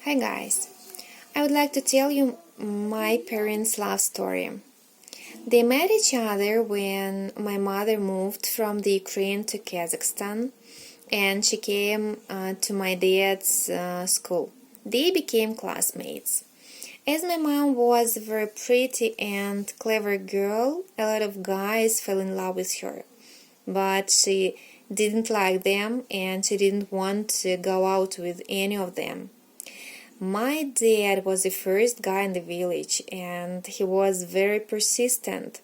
Hi guys, I would like to tell you my parents' love story. They met each other when my mother moved from the Ukraine to Kazakhstan and she came to my dad's school. They became classmates. As my mom was a very pretty and clever girl, a lot of guys fell in love with her. But she didn't like them and she didn't want to go out with any of them. My dad was the first guy in the village and he was very persistent.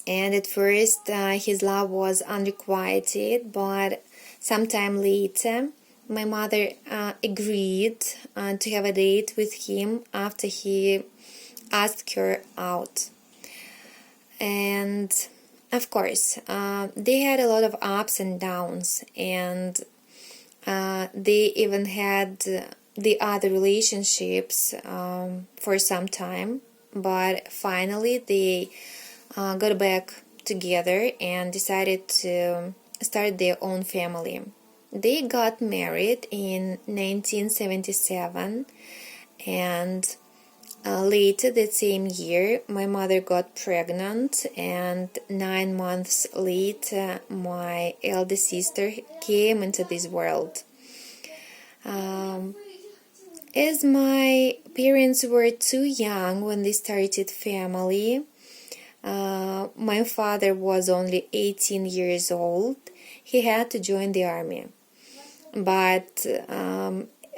And at first, his love was unrequited, but sometime later, my mother agreed to have a date with him after he asked her out. And of course, they had a lot of ups and downs, and they even had the other relationships for some time, but finally they got back together and decided to start their own family. They got married in 1977, and later that same year my mother got pregnant, and 9 months later my elder sister came into this world. As my parents were too young when they started family, my father was only 18 years old. He had to join the army. But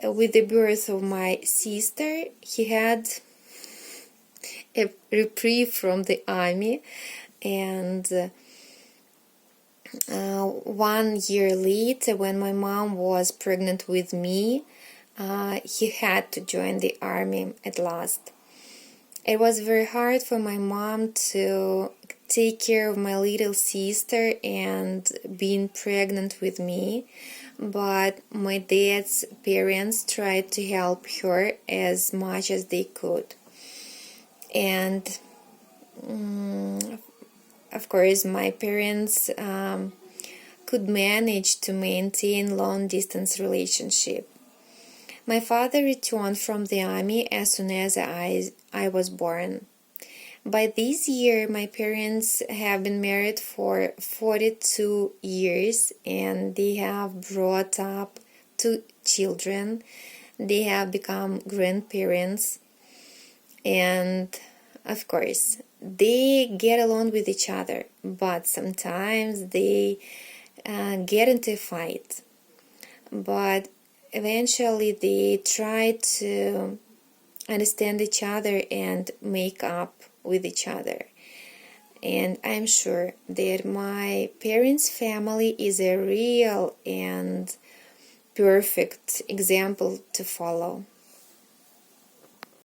with the birth of my sister, he had a reprieve from the army. And 1 year later, when my mom was pregnant with me, he had to join the army at last. It was very hard for my mom to take care of my little sister and being pregnant with me, but my dad's parents tried to help her as much as they could. And of course, my parents could manage to maintain long-distance relationship. My father returned from the army as soon as I was born. By this year, my parents have been married for 42 years and they have brought up 2 children. They have become grandparents, and of course, they get along with each other, but sometimes they get into a fight. But eventually they try to understand each other and make up with each other. And I'm sure that my parents' family is a real and perfect example to follow.